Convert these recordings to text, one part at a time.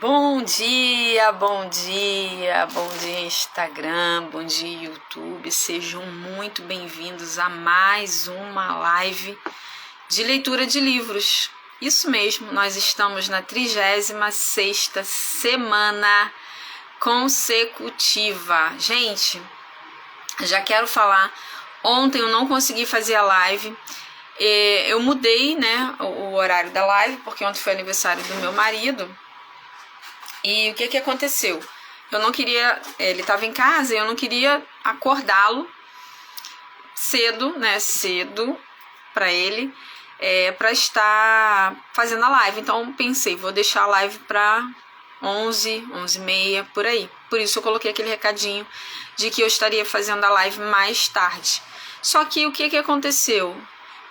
Bom dia, bom dia, bom dia Instagram, bom dia YouTube, sejam muito bem-vindos a mais uma live de leitura de livros. Isso mesmo, nós estamos na 36ª semana consecutiva. Gente, já quero falar, ontem eu não consegui fazer a live, eu mudei, né, o horário da live, porque ontem foi aniversário do meu marido. E o que aconteceu? Eu não queria, ele estava em casa e eu não queria acordá-lo cedo, né, cedo para ele, para estar fazendo a live. Então pensei, vou deixar a live para 11, 11h30, por aí. Por isso eu coloquei aquele recadinho de que eu estaria fazendo a live mais tarde. Só que o que aconteceu?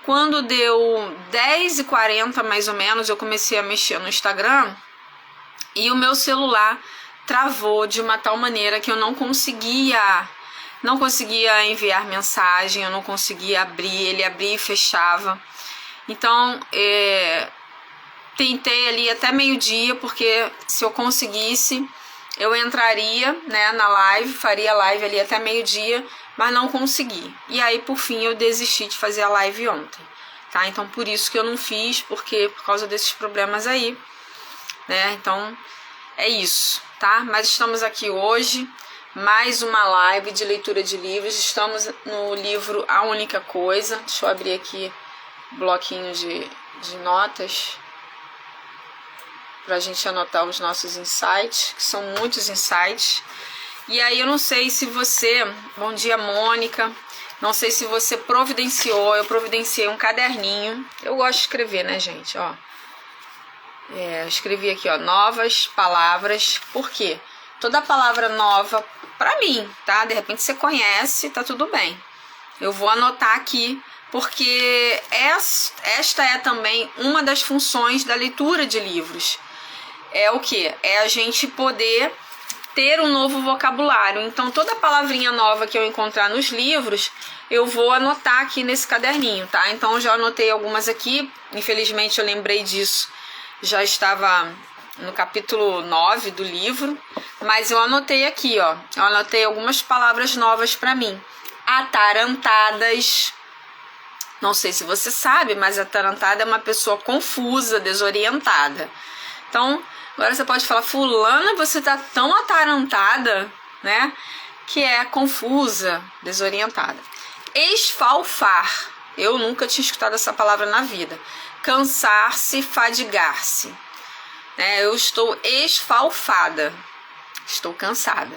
Quando deu 10h40 mais ou menos, eu comecei a mexer no Instagram e o meu celular travou de uma tal maneira que eu não conseguia enviar mensagem, eu não conseguia abrir, ele abria e fechava. Então, tentei ali até meio-dia, porque se eu conseguisse, eu entraria, né, na live, faria a live ali até meio-dia, mas não consegui. E aí, por fim, eu desisti de fazer a live ontem, tá? Então, por isso que eu não fiz, porque por causa desses problemas aí, né? Então é isso, tá? Mas estamos aqui hoje, mais uma live de leitura de livros. Estamos no livro A Única Coisa. Deixa eu abrir aqui o bloquinho de notas pra gente anotar os nossos insights, que são muitos insights. E aí eu não sei se você, bom dia Mônica, não sei se você providenciou, eu providenciei um caderninho. Eu gosto de escrever, né, gente, ó. Eu escrevi aqui, ó, novas palavras. Por quê? Toda palavra nova pra mim, tá? De repente você conhece, tá tudo bem. Eu vou anotar aqui, porque esta é também uma das funções da leitura de livros. É o quê? É a gente poder ter um novo vocabulário. Então, toda palavrinha nova que eu encontrar nos livros, eu vou anotar aqui nesse caderninho, tá? Então, eu já anotei algumas aqui. Infelizmente, eu lembrei disso. Já estava no capítulo 9 do livro, mas eu anotei aqui, ó. Eu anotei algumas palavras novas para mim. Atarantadas. Não sei se você sabe, mas atarantada é uma pessoa confusa, desorientada. Então, agora você pode falar, fulana, você tá tão atarantada, né? Que é confusa, desorientada. Esfalfar. Eu nunca tinha escutado essa palavra na vida. Cansar-se, fadigar-se. Eu estou esfalfada. Estou cansada.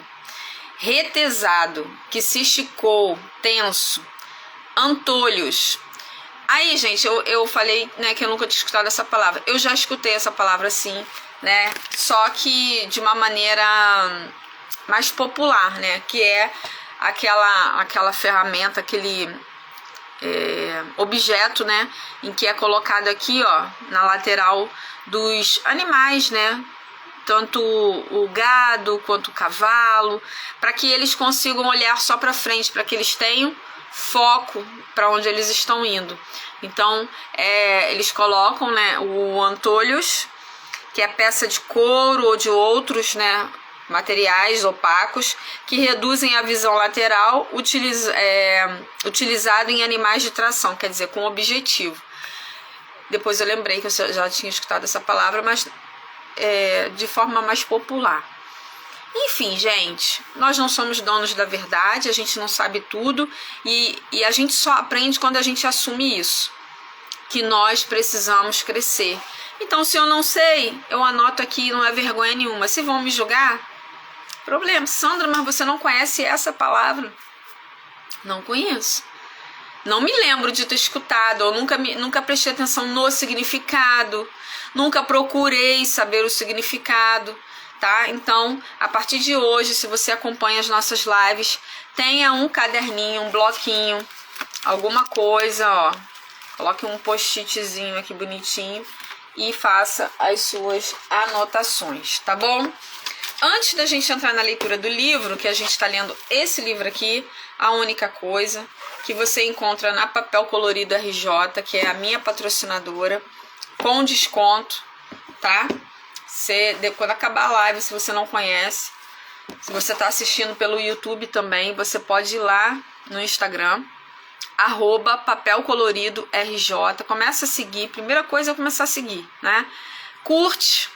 Retesado, que se esticou, tenso. Antolhos. Aí, gente, eu falei, né, que eu nunca tinha escutado essa palavra. Eu já escutei essa palavra sim, né? Só que de uma maneira mais popular, né? Que é aquela ferramenta, aquele objeto, né, em que é colocado aqui, ó, na lateral dos animais, né, tanto o gado quanto o cavalo, para que eles consigam olhar só para frente, para que eles tenham foco para onde eles estão indo. Então, eles colocam, né, o antolhos, que é peça de couro ou de outros, né, materiais opacos que reduzem a visão lateral, utilizado em animais de tração, quer dizer, com objetivo. Depois eu lembrei que eu já tinha escutado essa palavra, mas de forma mais popular. Enfim, gente, nós não somos donos da verdade, a gente não sabe tudo e a gente só aprende quando a gente assume isso, que nós precisamos crescer. Então, se eu não sei, eu anoto aqui, não é vergonha nenhuma. Se vão me julgar, problema. Sandra, mas você não conhece essa palavra? Não conheço. Não me lembro de ter escutado, ou nunca prestei atenção no significado, nunca procurei saber o significado, tá? Então, a partir de hoje, se você acompanha as nossas lives, tenha um caderninho, um bloquinho, alguma coisa, ó. Coloque um post-itzinho aqui bonitinho e faça as suas anotações, tá bom? Antes da gente entrar na leitura do livro, que a gente está lendo esse livro aqui, A Única Coisa, que você encontra na Papel Colorido RJ, que é a minha patrocinadora, com desconto, tá? Quando acabar a live, se você não conhece, se você está assistindo pelo YouTube também, você pode ir lá no Instagram, @papelcoloridorj. Começa a seguir. Primeira coisa é começar a seguir, né? Curte,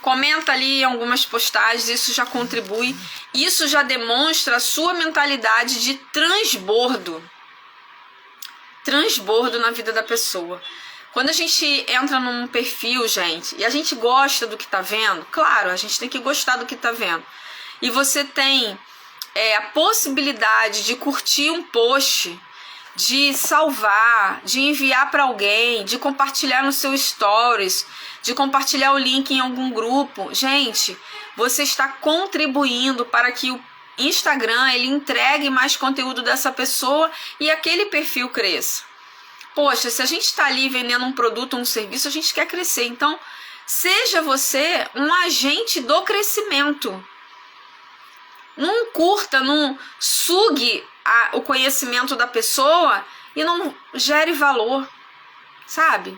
comenta ali algumas postagens, isso já contribui. Isso já demonstra a sua mentalidade de transbordo. Transbordo na vida da pessoa. Quando a gente entra num perfil, gente, e a gente gosta do que tá vendo, claro, a gente tem que gostar do que tá vendo. E você tem a possibilidade de curtir um post, de salvar, de enviar para alguém, de compartilhar no seu stories, de compartilhar o link em algum grupo. Gente, você está contribuindo para que o Instagram ele entregue mais conteúdo dessa pessoa e aquele perfil cresça. Poxa, se a gente está ali vendendo um produto ou um serviço, a gente quer crescer. Então, seja você um agente do crescimento. Não curta, não sugue o conhecimento da pessoa e não gere valor, sabe?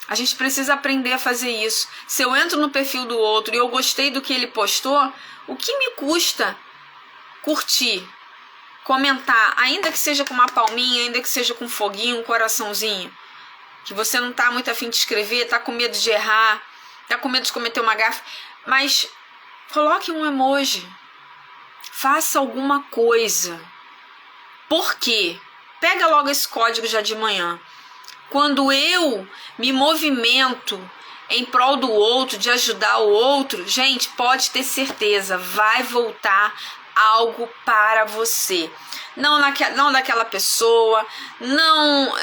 A gente precisa aprender a fazer isso. Se eu entro no perfil do outro e eu gostei do que ele postou, o que me custa curtir, comentar, ainda que seja com uma palminha, ainda que seja com um foguinho, um coraçãozinho, que você não tá muito afim de escrever, tá com medo de errar, tá com medo de cometer uma gafe, mas coloque um emoji, faça alguma coisa. Por quê? Pega logo esse código já de manhã. Quando eu me movimento em prol do outro, de ajudar o outro, gente, pode ter certeza, vai voltar algo para você. Não daquela pessoa, não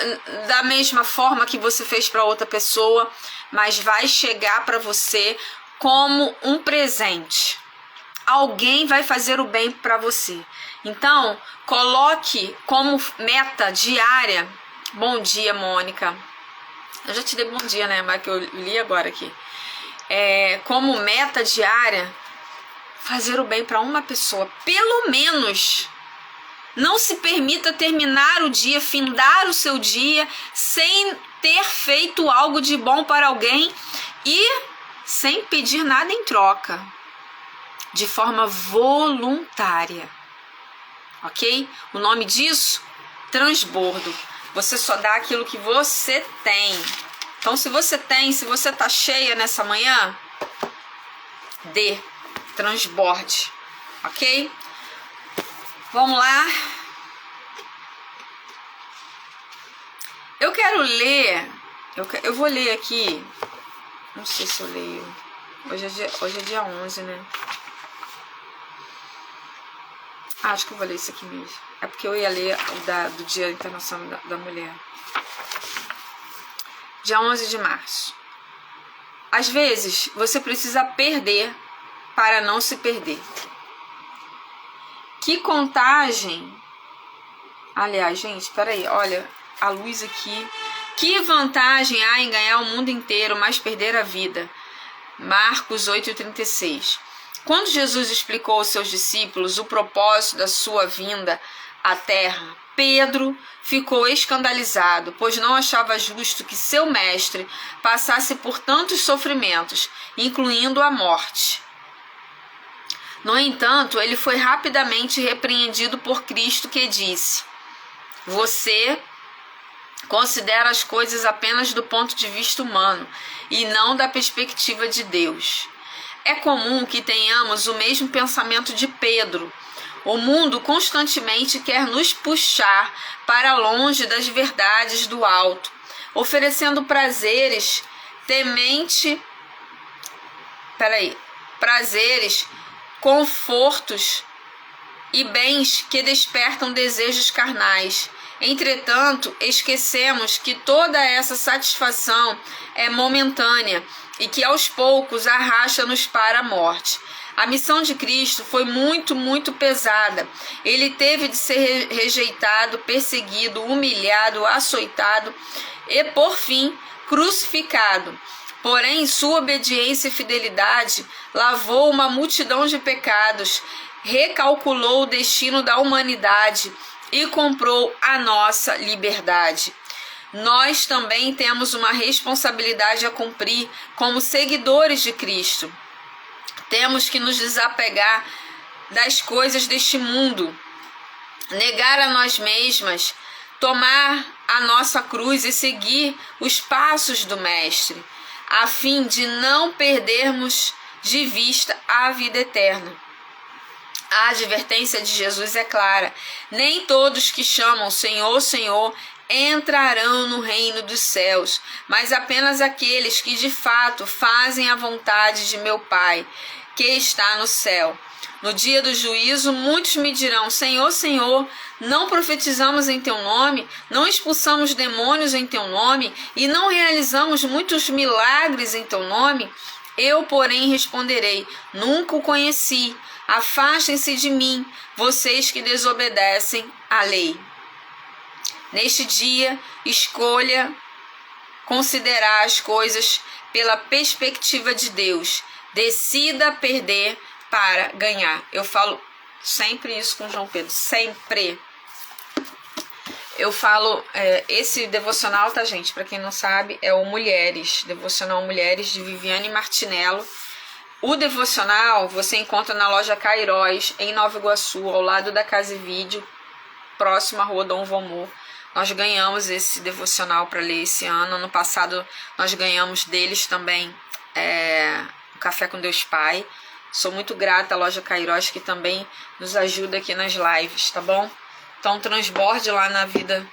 da mesma forma que você fez para outra pessoa, mas vai chegar para você como um presente. Alguém vai fazer o bem para você. Então, coloque como meta diária. Bom dia, Mônica. Eu já te dei bom dia, né? Mas que eu li agora aqui. Como meta diária, fazer o bem para uma pessoa. Pelo menos. Não se permita terminar o dia, findar o seu dia, sem ter feito algo de bom para alguém e sem pedir nada em troca. De forma voluntária. Ok? O nome disso? Transbordo. Você só dá aquilo que você tem. Então, se você tá cheia nessa manhã, dê, transborde, ok? Vamos lá. Eu quero ler, eu vou ler aqui, não sei se eu leio, hoje é dia 11, né? Acho que eu vou ler isso aqui mesmo. É porque eu ia ler o do Dia Internacional da Mulher. Dia 11 de março. Às vezes, você precisa perder para não se perder. Que contagem... Aliás, gente, peraí, olha a luz aqui. Que vantagem há em ganhar o mundo inteiro, mas perder a vida? Marcos 8,36. Quando Jesus explicou aos seus discípulos o propósito da sua vinda à terra, Pedro ficou escandalizado, pois não achava justo que seu mestre passasse por tantos sofrimentos, incluindo a morte. No entanto, ele foi rapidamente repreendido por Cristo, que disse: você considera as coisas apenas do ponto de vista humano e não da perspectiva de Deus. É comum que tenhamos o mesmo pensamento de Pedro. O mundo constantemente quer nos puxar para longe das verdades do alto, oferecendo prazeres, confortos e bens que despertam desejos carnais. Entretanto, esquecemos que toda essa satisfação é momentânea e que aos poucos arrasta-nos para a morte. A missão de Cristo foi muito, muito pesada. Ele teve de ser rejeitado, perseguido, humilhado, açoitado e, por fim, crucificado. Porém, sua obediência e fidelidade lavou uma multidão de pecados, recalculou o destino da humanidade e comprou a nossa liberdade. nós também temos uma responsabilidade a cumprir como seguidores de Cristo. Temos que nos desapegar das coisas deste mundo, negar a nós mesmas, tomar a nossa cruz e seguir os passos do Mestre, a fim de não perdermos de vista a vida eterna. A advertência de Jesus é clara: nem todos que chamam Senhor, Senhor entrarão no reino dos céus, mas apenas aqueles que de fato fazem a vontade de meu Pai, que está no céu. No dia do juízo, muitos me dirão: Senhor, Senhor, não profetizamos em teu nome, não expulsamos demônios em teu nome e não realizamos muitos milagres em teu nome? Eu, porém, responderei: nunca o conheci. Afastem-se de mim, vocês que desobedecem à lei. Neste dia, escolha considerar as coisas pela perspectiva de Deus. Decida perder para ganhar. Eu falo sempre isso com João Pedro, sempre. Eu falo, esse devocional, tá, gente? Para quem não sabe, é o Mulheres, Devocional Mulheres, de Viviane Martinello. O devocional você encontra na loja Cairóis, em Nova Iguaçu, ao lado da Casa e Vídeo, próximo à Rua Dom Vomor. Nós ganhamos esse devocional para ler esse ano. Ano passado nós ganhamos deles também o Café com Deus Pai. Sou muito grata à loja Cairóis, que também nos ajuda aqui nas lives, tá bom? Então transborde lá na vida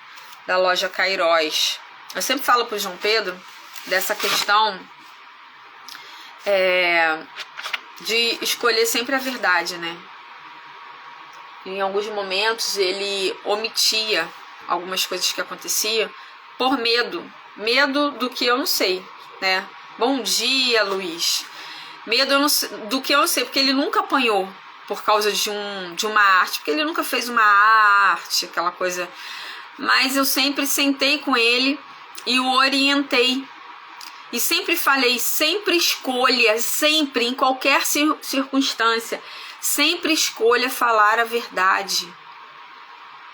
da loja Cairóis. Eu sempre falo pro João Pedro dessa questão de escolher sempre a verdade, né? Em alguns momentos ele omitia algumas coisas que aconteciam por medo do que eu não sei, né? Bom dia, Luiz. Medo do que eu não sei, porque ele nunca apanhou por causa de uma arte, porque ele nunca fez uma arte, aquela coisa. Mas eu sempre sentei com ele e o orientei. E sempre falei, sempre escolha, sempre, em qualquer circunstância, sempre escolha falar a verdade.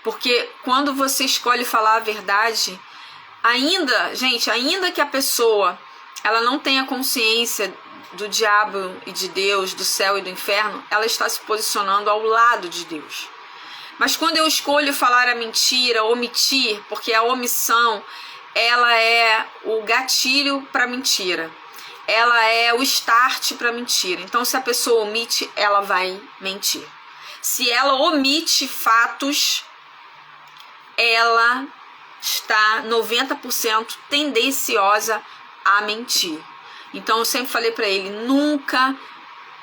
Porque quando você escolhe falar a verdade, ainda que a pessoa ela não tenha consciência do diabo e de Deus, do céu e do inferno, ela está se posicionando ao lado de Deus. Mas quando eu escolho falar a mentira, omitir, porque a omissão ela é o gatilho para mentira, ela é o start para mentira. Então, se a pessoa omite, ela vai mentir. Se ela omite fatos, ela está 90% tendenciosa a mentir. Então, eu sempre falei para ele: nunca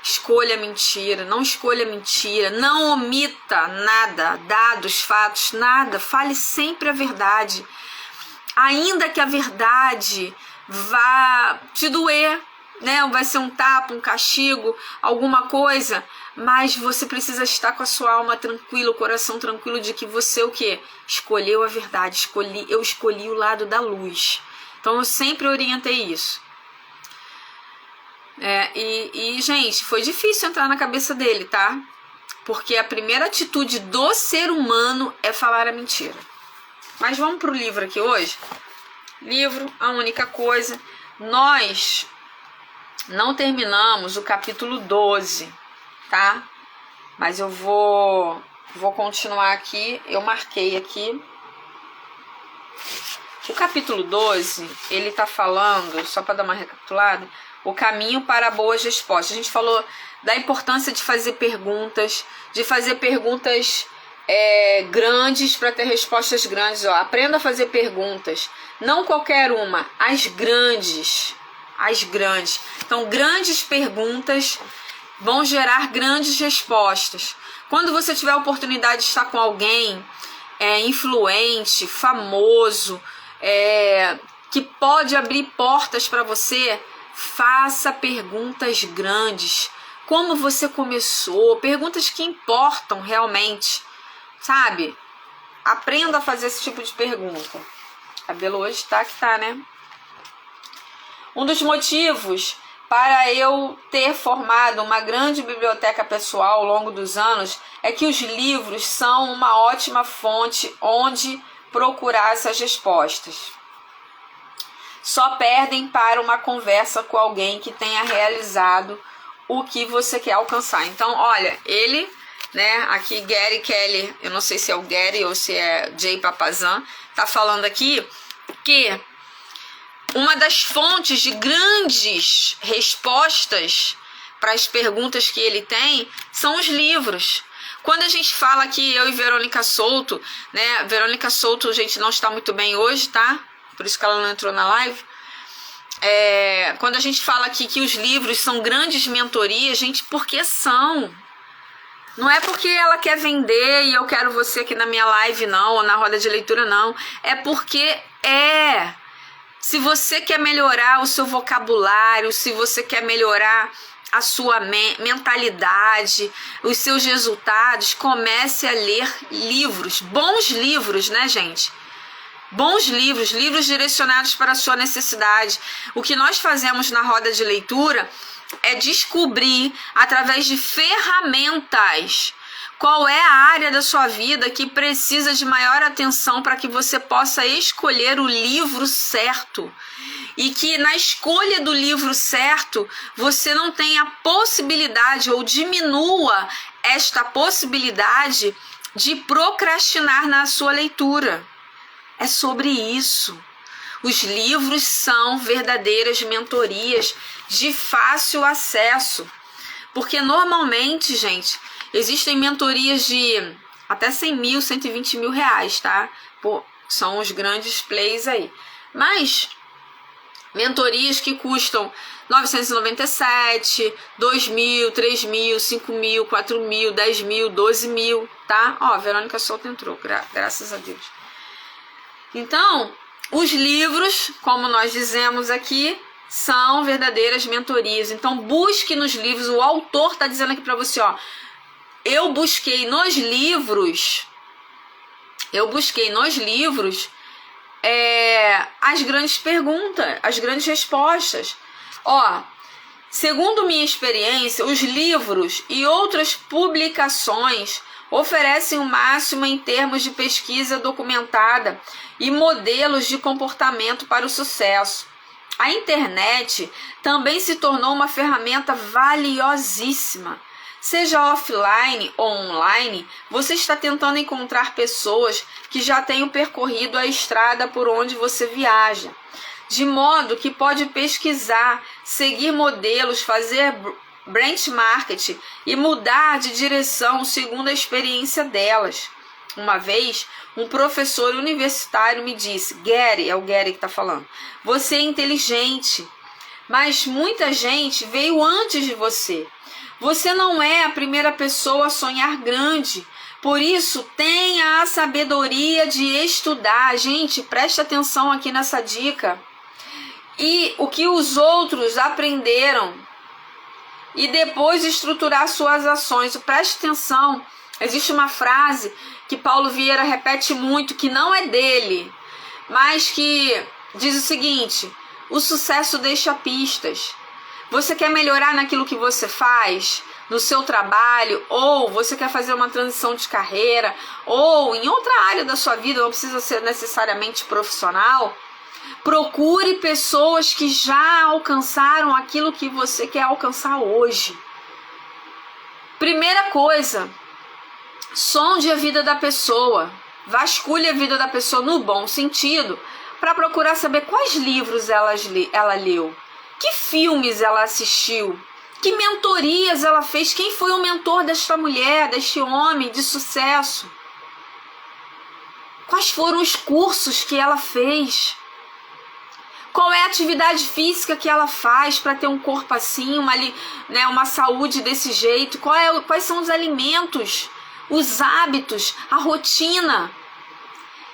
escolha mentira, não escolha mentira, não omita nada, dados, fatos, nada. Fale sempre a verdade. Ainda que a verdade vá te doer, né? Vai ser um tapa, um castigo, alguma coisa, mas você precisa estar com a sua alma tranquila, o coração tranquilo de que você o quê? Escolheu a verdade, eu escolhi o lado da luz. Então eu sempre orientei isso. Gente, foi difícil entrar na cabeça dele, tá? Porque a primeira atitude do ser humano é falar a mentira. Mas vamos pro livro aqui hoje. Livro, a única coisa. Nós não terminamos o capítulo 12, tá? Mas eu vou continuar aqui. Eu marquei aqui. O capítulo 12, ele tá falando, só para dar uma recapitulada, o caminho para boas respostas. A gente falou da importância de fazer perguntas, grandes para ter respostas grandes. Aprenda a fazer perguntas, não qualquer uma, as grandes. Então, grandes perguntas vão gerar grandes respostas. Quando você tiver a oportunidade de estar com alguém influente, famoso, que pode abrir portas para você, faça perguntas grandes. Como você começou? Perguntas que importam realmente, sabe? Aprenda a fazer esse tipo de pergunta. O cabelo hoje tá que tá, né? Um dos motivos para eu ter formado uma grande biblioteca pessoal ao longo dos anos é que os livros são uma ótima fonte onde procurar essas respostas. só perdem para uma conversa com alguém que tenha realizado o que você quer alcançar. Então, olha, ele, né, aqui Gary Kelly, eu não sei se é o Gary ou se é Jay Papasan, tá falando aqui que uma das fontes de grandes respostas para as perguntas que ele tem são os livros. Quando a gente fala aqui, eu e Verônica Souto, né? Verônica Souto, gente, não está muito bem hoje, tá? Por isso que ela não entrou na live. Quando a gente fala aqui que os livros são grandes mentorias, gente, porque são. Não é porque ela quer vender e eu quero você aqui na minha live, não, ou na roda de leitura, não. É porque se você quer melhorar o seu vocabulário, se você quer melhorar a sua mentalidade, os seus resultados, comece a ler livros, bons livros, né, gente? Bons livros, livros direcionados para a sua necessidade. O que nós fazemos na roda de leitura é descobrir, através de ferramentas, qual é a área da sua vida que precisa de maior atenção para que você possa escolher o livro certo. E que na escolha do livro certo, você não tenha a possibilidade ou diminua esta possibilidade de procrastinar na sua leitura. É sobre isso. Os livros são verdadeiras mentorias de fácil acesso. Porque normalmente, gente, existem mentorias de até 100 mil, 120 mil reais, tá? São os grandes plays aí. Mas mentorias que custam 997, 2 mil, 3 mil, 5 mil, 4 mil, 10 mil, 12 mil, tá? Ó, Verônica Souto entrou, graças a Deus. Então, os livros, como nós dizemos aqui, são verdadeiras mentorias. Então, busque nos livros. O autor está dizendo aqui para você, ó. Eu busquei nos livros as grandes perguntas, as grandes respostas. Ó, segundo minha experiência, os livros e outras publicações oferecem o máximo em termos de pesquisa documentada e modelos de comportamento para o sucesso. A internet também se tornou uma ferramenta valiosíssima. Seja offline ou online, você está tentando encontrar pessoas que já tenham percorrido a estrada por onde você viaja, de modo que pode pesquisar, seguir modelos, fazer benchmarking e mudar de direção segundo a experiência delas. Uma vez, um professor universitário me disse: Gary, é o Gary que está falando, você é inteligente, mas muita gente veio antes de você. Você não é a primeira pessoa a sonhar grande. Por isso, tenha a sabedoria de estudar. Gente, preste atenção aqui nessa dica. E o que os outros aprenderam. E depois estruturar suas ações. Preste atenção. Existe uma frase que Paulo Vieira repete muito, que não é dele, mas que diz o seguinte: o sucesso deixa pistas. Você quer melhorar naquilo que você faz, no seu trabalho, ou você quer fazer uma transição de carreira, ou em outra área da sua vida, não precisa ser necessariamente profissional. Procure pessoas que já alcançaram aquilo que você quer alcançar hoje. Primeira coisa, sonde a vida da pessoa, vasculhe a vida da pessoa no bom sentido, para procurar saber quais livros ela leu. Que filmes ela assistiu? Que mentorias ela fez? Quem foi o mentor desta mulher, deste homem de sucesso? Quais foram os cursos que ela fez? Qual é a atividade física que ela faz para ter um corpo assim, uma saúde desse jeito? Quais são os alimentos, os hábitos, a rotina?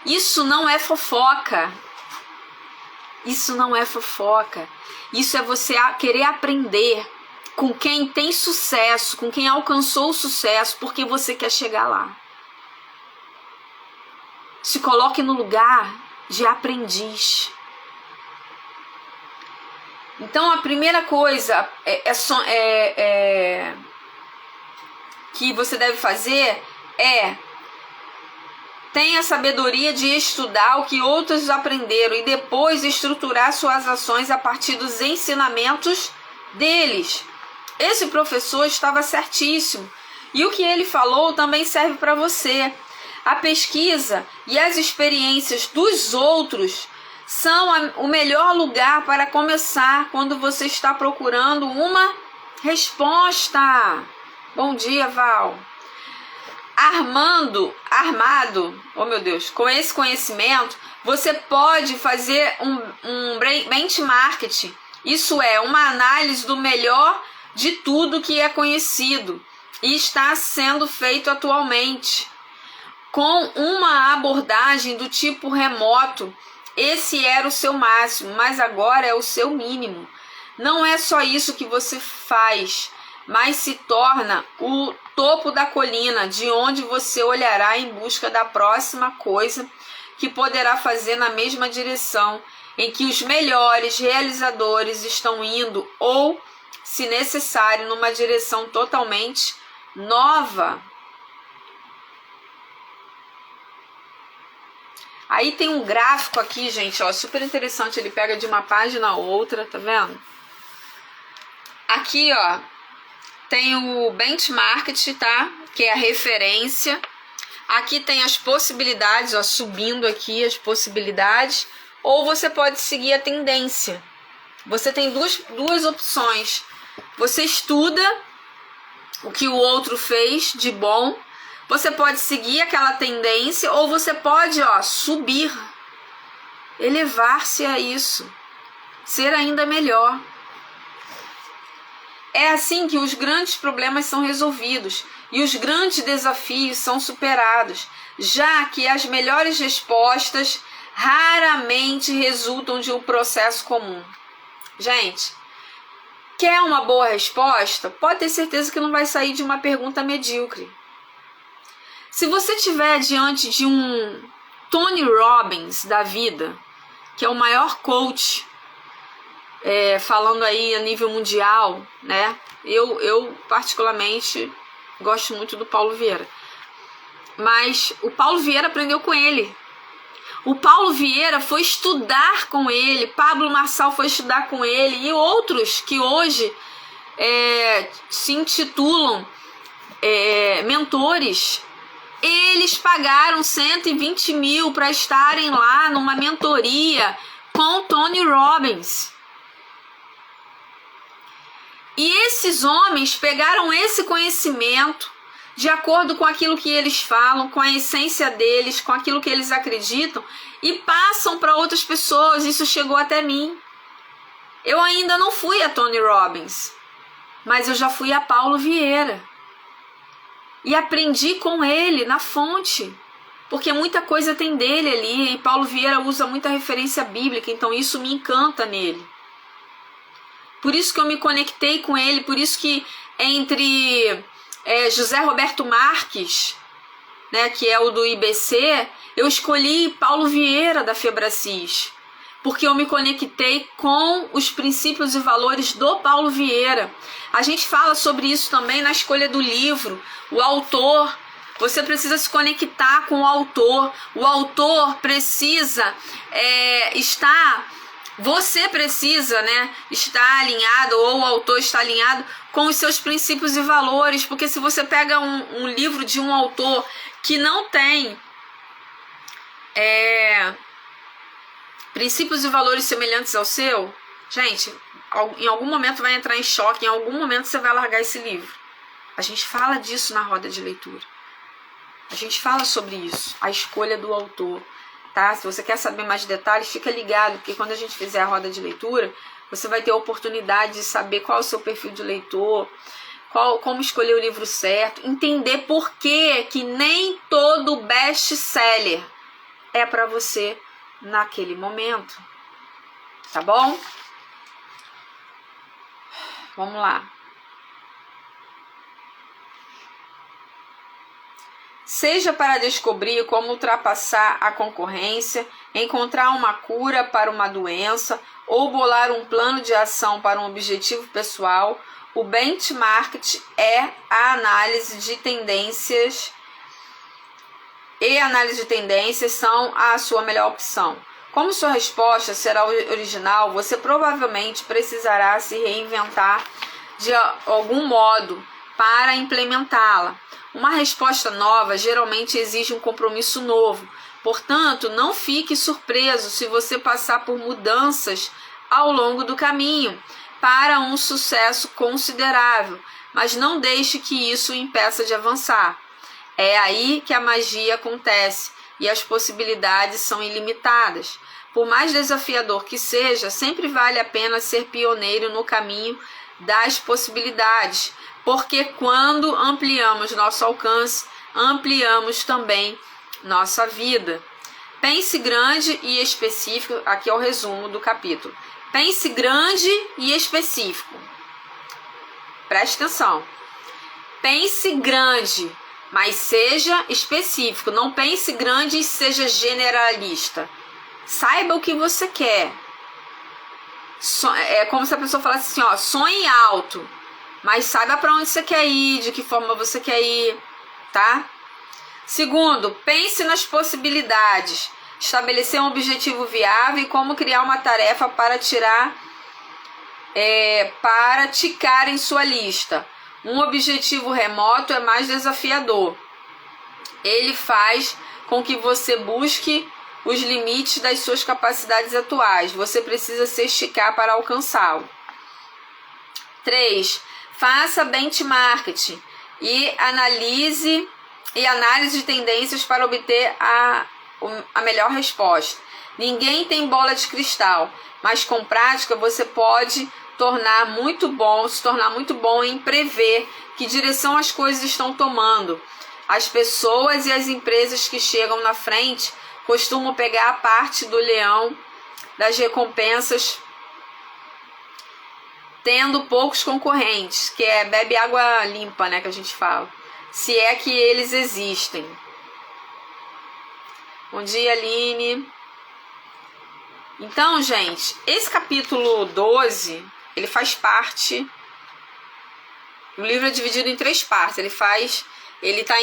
Isso não é fofoca. Isso não é fofoca. Isso é você querer aprender com quem tem sucesso, com quem alcançou o sucesso, porque você quer chegar lá. Se coloque no lugar de aprendiz. Então, a primeira coisa que você deve fazer é Tenha sabedoria de estudar o que outros aprenderam e depois estruturar suas ações a partir dos ensinamentos deles. Esse professor estava certíssimo. E o que ele falou também serve para você. A pesquisa e as experiências dos outros são o melhor lugar para começar quando você está procurando uma resposta. Bom dia, Val. Armado, oh meu Deus, com esse conhecimento, você pode fazer um benchmarking. Isso é uma análise do melhor de tudo que é conhecido e está sendo feito atualmente. Com uma abordagem do tipo remoto, esse era o seu máximo, mas agora é o seu mínimo. Não é só isso que você faz, mas se torna o topo da colina, de onde você olhará em busca da próxima coisa que poderá fazer na mesma direção em que os melhores realizadores estão indo, ou, se necessário, numa direção totalmente nova. Aí tem um gráfico aqui, gente, ó, super interessante. Ele pega de uma página a outra, tá vendo? Aqui, ó, tem o benchmark, tá? Que é a referência. Aqui tem as possibilidades, ó, subindo aqui as possibilidades. Ou você pode seguir a tendência. Você tem duas opções. Você estuda o que o outro fez de bom. Você pode seguir aquela tendência ou você pode, ó, subir, elevar-se a isso, ser ainda melhor. É assim que os grandes problemas são resolvidos e os grandes desafios são superados, já que as melhores respostas raramente resultam de um processo comum. Gente, quer uma boa resposta? Pode ter certeza que não vai sair de uma pergunta medíocre. Se você estiver diante de um Tony Robbins da vida, que é o maior coach, falando aí a nível mundial, né? Eu particularmente gosto muito do Paulo Vieira. Mas o Paulo Vieira aprendeu com ele. O Paulo Vieira foi estudar com ele, Pablo Marçal foi estudar com ele e outros que hoje se intitulam mentores. Eles pagaram 120 mil para estarem lá numa mentoria com Tony Robbins. E esses homens pegaram esse conhecimento de acordo com aquilo que eles falam, com a essência deles, com aquilo que eles acreditam e passam para outras pessoas. Isso chegou até mim. Eu ainda não fui a Tony Robbins, mas eu já fui a Paulo Vieira. E aprendi com ele na fonte, porque muita coisa tem dele ali, e Paulo Vieira usa muita referência bíblica, então isso me encanta nele. Por isso que eu me conectei com ele, por isso que entre José Roberto Marques, né, que é o do IBC, eu escolhi Paulo Vieira da Febracis, porque eu me conectei com os princípios e valores do Paulo Vieira. A gente fala sobre isso também na escolha do livro, o autor. Você precisa se conectar com o autor. O autor precisa estar... Você precisa, né, estar alinhado, ou o autor está alinhado com os seus princípios e valores. Porque se você pega um livro de um autor que não tem... princípios e valores semelhantes ao seu, gente, em algum momento vai entrar em choque, em algum momento você vai largar esse livro. A gente fala disso na roda de leitura. A gente fala sobre isso, a escolha do autor, tá? Se você quer saber mais detalhes, fica ligado, porque quando a gente fizer a roda de leitura, você vai ter a oportunidade de saber qual é o seu perfil de leitor, como escolher o livro certo, entender por que nem todo best-seller é para você naquele momento, tá bom? Vamos lá. Seja para descobrir como ultrapassar a concorrência, encontrar uma cura para uma doença ou bolar um plano de ação para um objetivo pessoal, o benchmark é a análise de tendências e análise de tendências são a sua melhor opção. Como sua resposta será original, você provavelmente precisará se reinventar de algum modo para implementá-la. Uma resposta nova geralmente exige um compromisso novo. Portanto, não fique surpreso se você passar por mudanças ao longo do caminho para um sucesso considerável, mas não deixe que isso o impeça de avançar. É aí que a magia acontece e as possibilidades são ilimitadas. Por mais desafiador que seja, sempre vale a pena ser pioneiro no caminho das possibilidades, porque quando ampliamos nosso alcance, ampliamos também nossa vida. Pense grande e específico, aqui é o resumo do capítulo. Pense grande e específico. Preste atenção. Pense grande, mas seja específico. Não pense grande e seja generalista. Saiba o que você quer. É como se a pessoa falasse assim, ó, sonhe alto, mas saiba para onde você quer ir, de que forma você quer ir, tá? Segundo, pense nas possibilidades. Estabelecer um objetivo viável e como criar uma tarefa para ticar em sua lista. Um objetivo remoto é mais desafiador. Ele faz com que você busque os limites das suas capacidades atuais. Você precisa se esticar para alcançá-lo. 3. Faça benchmarking e análise de tendências para obter a melhor resposta. Ninguém tem bola de cristal, mas com prática você pode se tornar muito bom em prever que direção as coisas estão tomando. As pessoas e as empresas que chegam na frente costumam pegar a parte do leão das recompensas, tendo poucos concorrentes, que é bebe água limpa, né, que a gente fala, se é que eles existem. Bom dia, Aline. Então, gente, esse capítulo 12, ele faz parte, o livro é dividido em 3 partes, ele está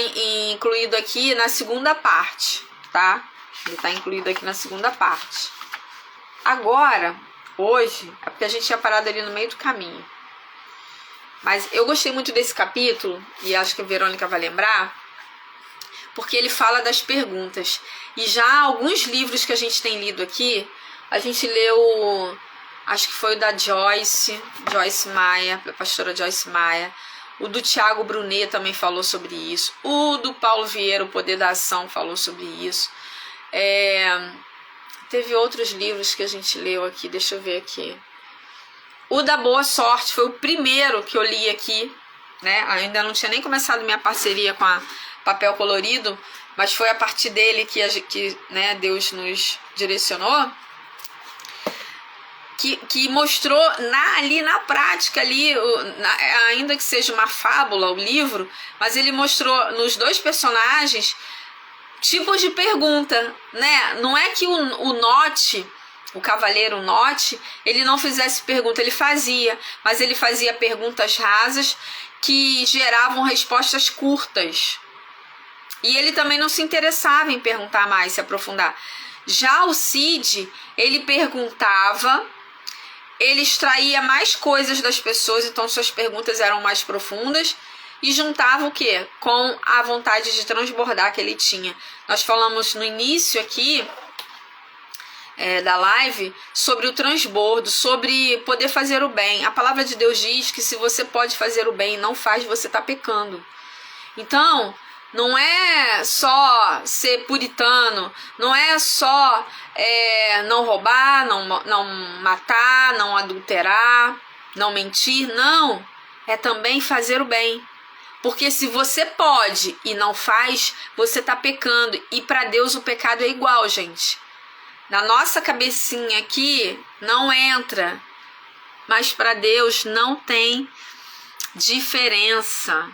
incluído aqui na segunda parte, tá? Ele está incluído aqui na segunda parte. Agora, hoje, é porque a gente tinha parado ali no meio do caminho. Mas eu gostei muito desse capítulo, e acho que a Verônica vai lembrar, porque ele fala das perguntas. E já alguns livros que a gente tem lido aqui, a gente leu, acho que foi o da Joyce Meyer, a pastora Joyce Meyer. O do Tiago Brunet também falou sobre isso. O do Paulo Vieira, O Poder da Ação, falou sobre isso. Teve outros livros que a gente leu aqui, deixa eu ver aqui. O da Boa Sorte foi o primeiro que eu li aqui, né? Ainda não tinha nem começado minha parceria com a Papel Colorido, mas foi a partir dele que né, Deus nos direcionou, que mostrou ali na prática, ainda que seja uma fábula, o livro, mas ele mostrou nos 2 personagens tipos de pergunta, né? Não é que o Note, o Cavaleiro Note, ele não fizesse pergunta, ele fazia, mas ele fazia perguntas rasas que geravam respostas curtas. E ele também não se interessava em perguntar mais, se aprofundar. Já o Cid, ele perguntava, ele extraía mais coisas das pessoas, então suas perguntas eram mais profundas, e juntava o quê? Com a vontade de transbordar que ele tinha. Nós falamos no início aqui da live sobre o transbordo, sobre poder fazer o bem. A palavra de Deus diz que se você pode fazer o bem e não faz, você está pecando. Então, não é só ser puritano, não é só não roubar, não matar, não adulterar, não mentir, não. É também fazer o bem. Porque se você pode e não faz, você está pecando. E para Deus o pecado é igual, gente. Na nossa cabecinha aqui não entra, mas para Deus não tem diferença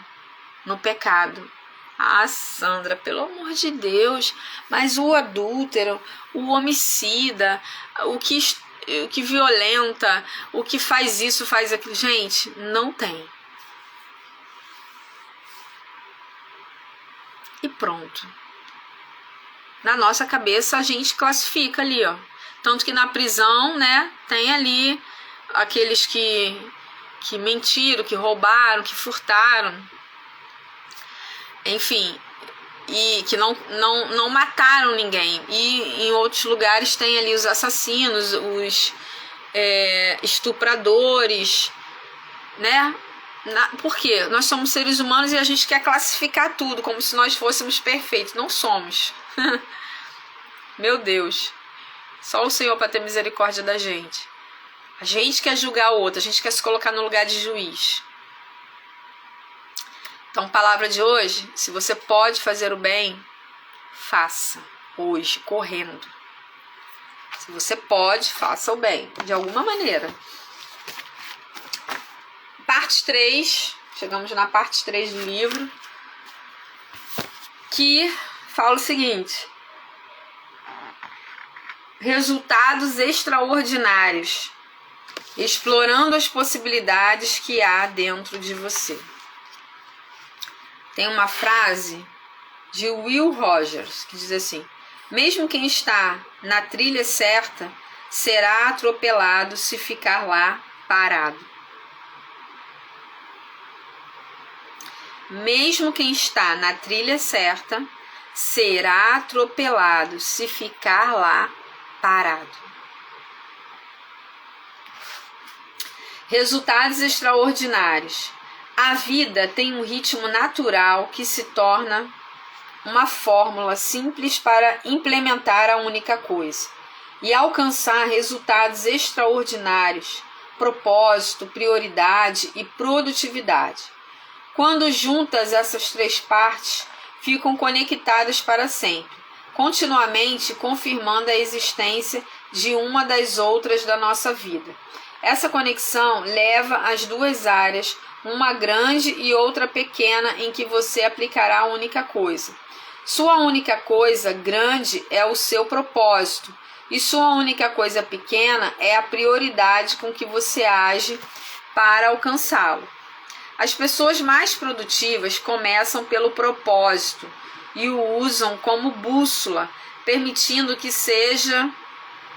no pecado. Ah, Sandra, pelo amor de Deus, mas o adúltero, o homicida, o que violenta, o que faz isso, faz aquilo, gente, não tem. E pronto. na nossa cabeça a gente classifica ali, ó. Tanto que na prisão, né, tem ali aqueles que mentiram, que roubaram, que furtaram, enfim, e que não mataram ninguém. E em outros lugares tem ali os assassinos, os estupradores, né? Por quê? Nós somos seres humanos e a gente quer classificar tudo como se nós fôssemos perfeitos. Não somos. Meu Deus. Só o Senhor para ter misericórdia da gente. A gente quer julgar o outro, a gente quer se colocar no lugar de juiz. Então, palavra de hoje, se você pode fazer o bem, faça hoje, correndo. Se você pode, faça o bem, de alguma maneira. Parte 3, chegamos na parte 3 do livro, que fala o seguinte: resultados extraordinários, explorando as possibilidades que há dentro de você. Tem uma frase de Will Rogers que diz assim: mesmo quem está na trilha certa será atropelado se ficar lá parado. Mesmo quem está na trilha certa será atropelado se ficar lá parado. Resultados extraordinários. A vida tem um ritmo natural que se torna uma fórmula simples para implementar a única coisa e alcançar resultados extraordinários, propósito, prioridade e produtividade. Quando juntas essas três partes, ficam conectadas para sempre, continuamente confirmando a existência de uma das outras da nossa vida. Essa conexão leva às duas áreas, uma grande e outra pequena, em que você aplicará a única coisa. Sua única coisa grande é o seu propósito, e sua única coisa pequena é a prioridade com que você age para alcançá-lo. As pessoas mais produtivas começam pelo propósito e o usam como bússola, permitindo que seja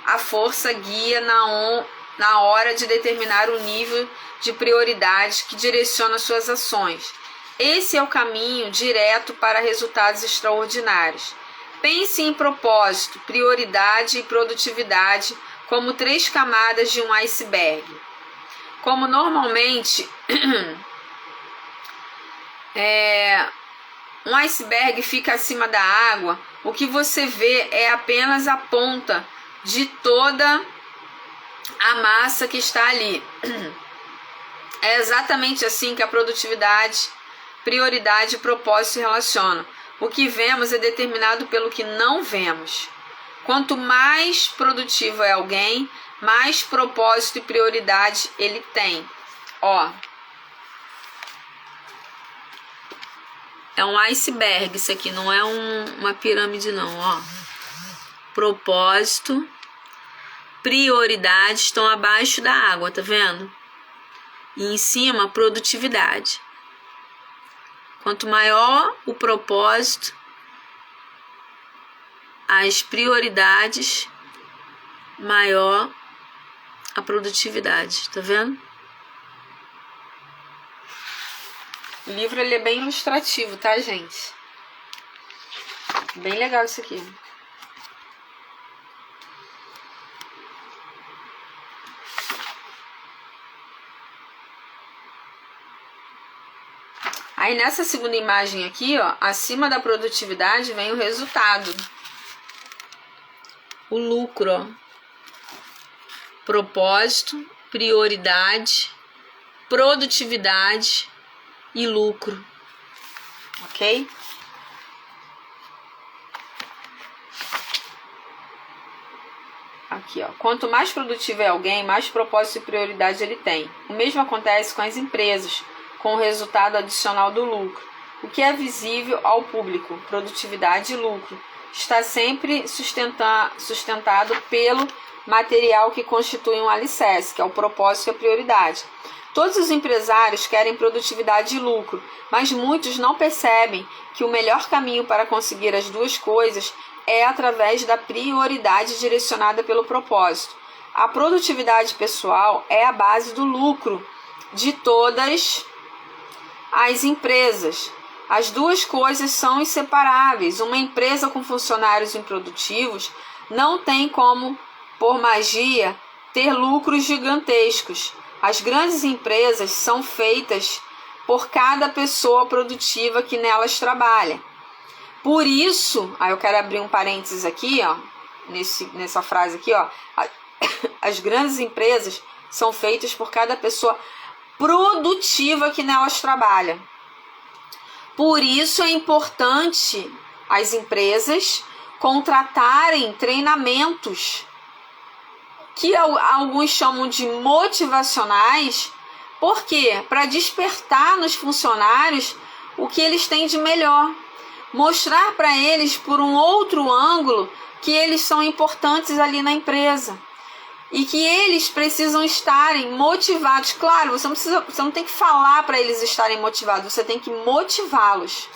a força guia na hora de determinar o nível de prioridade que direciona suas ações. Esse é o caminho direto para resultados extraordinários. Pense em propósito, prioridade e produtividade como três camadas de um iceberg. Como normalmente um iceberg fica acima da água, o que você vê é apenas a ponta de toda a massa que está ali. É exatamente assim que a produtividade, prioridade e propósito se relacionam. O que vemos é determinado pelo que não vemos. Quanto mais produtivo é alguém, mais propósito e prioridade ele tem. Ó, é um iceberg, isso aqui não é uma pirâmide não, ó. Propósito, prioridade estão abaixo da água, tá vendo? E em cima, produtividade. Quanto maior o propósito, as prioridades, maior a produtividade, tá vendo? O livro ele é bem ilustrativo, tá, gente? Bem legal isso aqui. Aí nessa segunda imagem aqui, ó, acima da produtividade vem o resultado. O lucro, ó. Propósito, prioridade, produtividade e lucro. Ok? Aqui, ó. Quanto mais produtivo é alguém, mais propósito e prioridade ele tem. O mesmo acontece com as empresas, com o resultado adicional do lucro. O que é visível ao público, produtividade e lucro, está sempre sustentado pelo material que constitui um alicerce, que é o propósito e a prioridade. Todos os empresários querem produtividade e lucro, mas muitos não percebem que o melhor caminho para conseguir as duas coisas é através da prioridade direcionada pelo propósito. A produtividade pessoal é a base do lucro de todas as empresas. As duas coisas são inseparáveis. Uma empresa com funcionários improdutivos não tem como, por magia, ter lucros gigantescos. As grandes empresas são feitas por cada pessoa produtiva que nelas trabalha. Por isso, aí eu quero abrir um parênteses aqui, ó, nessa frase aqui, ó. As grandes empresas são feitas por cada pessoa produtiva que nelas trabalha. Por isso é importante as empresas contratarem treinamentos que alguns chamam de motivacionais. Por quê? Para despertar nos funcionários o que eles têm de melhor. Mostrar para eles por um outro ângulo que eles são importantes ali na empresa. E que eles precisam estarem motivados. Claro, você não tem que falar para eles estarem motivados, você tem que motivá-los.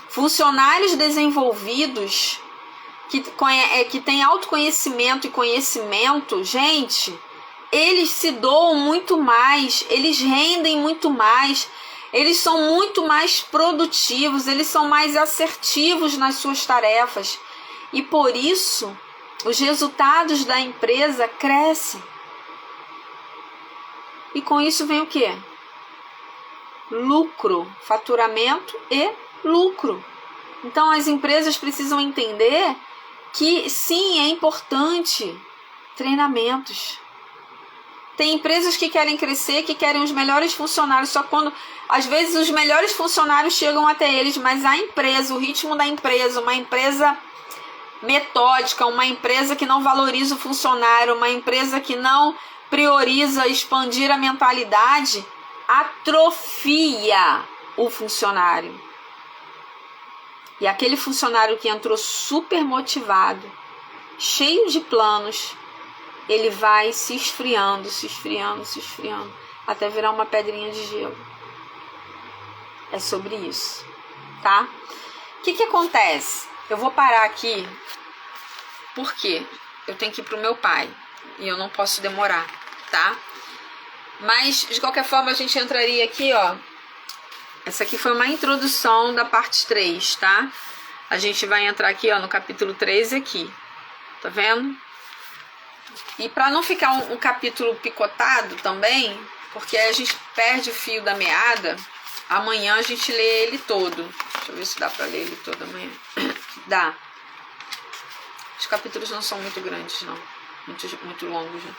Funcionários desenvolvidos, que têm autoconhecimento e conhecimento, gente, eles se doam muito mais, eles rendem muito mais, eles são muito mais produtivos, eles são mais assertivos nas suas tarefas. E por isso, os resultados da empresa crescem. E com isso vem o quê? Lucro, faturamento e lucro. Então as empresas precisam entender que sim, é importante treinamentos. Tem empresas que querem crescer, que querem os melhores funcionários, só quando às vezes os melhores funcionários chegam até eles, mas a empresa, o ritmo da empresa, uma empresa metódica, uma empresa que não valoriza o funcionário, uma empresa que não prioriza expandir a mentalidade, atrofia o funcionário. E aquele funcionário que entrou super motivado, cheio de planos, ele vai se esfriando, até virar uma pedrinha de gelo. É sobre isso, tá? O que acontece? Eu vou parar aqui porque eu tenho que ir pro meu pai e eu não posso demorar, tá? Mas, de qualquer forma, a gente entraria aqui, ó. Essa aqui foi uma introdução da parte 3, tá? A gente vai entrar aqui, ó, no capítulo 13 aqui. Tá vendo? E para não ficar um capítulo picotado também, porque aí a gente perde o fio da meada, amanhã a gente lê ele todo. Deixa eu ver se dá para ler ele todo amanhã. Dá. Os capítulos não são muito grandes, não. Muito longos, né?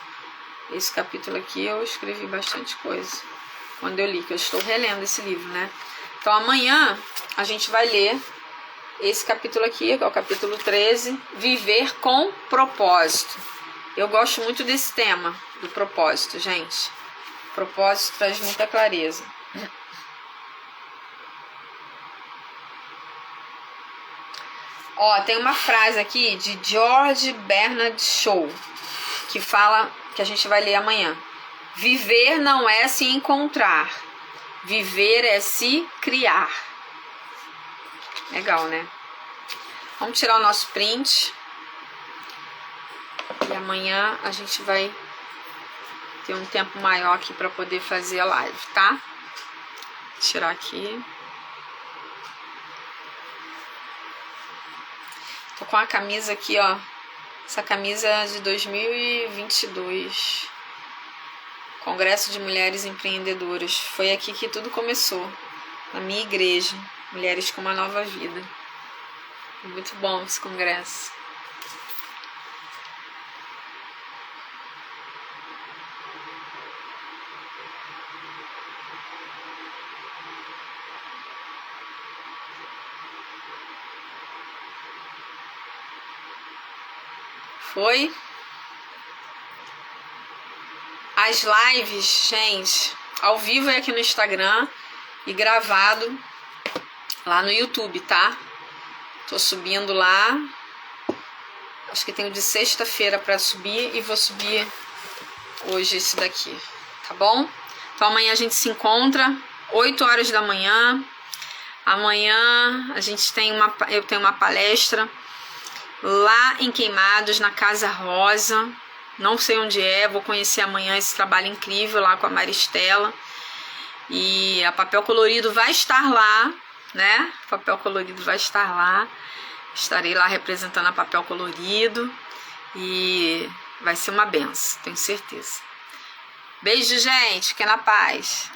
Esse capítulo aqui eu escrevi bastante coisa quando eu li, que eu estou relendo esse livro, né? Então amanhã a gente vai ler esse capítulo aqui, que é o capítulo 13, Viver com Propósito. Eu gosto muito desse tema, do propósito, gente. O propósito traz muita clareza. Ó, tem uma frase aqui de George Bernard Shaw, que fala, que a gente vai ler amanhã. Viver não é se encontrar, viver é se criar. Legal, né? Vamos tirar o nosso print. E amanhã a gente vai ter um tempo maior aqui para poder fazer a live, tá? Vou tirar aqui. Tô com a camisa aqui, ó. Essa camisa é de 2022. Congresso de Mulheres Empreendedoras. Foi aqui que tudo começou. Na minha igreja. Mulheres com uma Nova Vida. Muito bom esse congresso. Foi? As lives, gente, ao vivo é aqui no Instagram e gravado lá no YouTube, tá? Tô subindo lá. Acho que tenho de sexta-feira para subir e vou subir hoje esse daqui, tá bom? Então amanhã a gente se encontra 8 horas da manhã. Amanhã a gente tem eu tenho uma palestra lá em Queimados, na Casa Rosa. Não sei onde é, vou conhecer amanhã esse trabalho incrível lá com a Maristela. E a Papel Colorido vai estar lá, né? Papel Colorido vai estar lá. Estarei lá representando a Papel Colorido. E vai ser uma benção, tenho certeza. Beijo, gente. Fiquem na paz.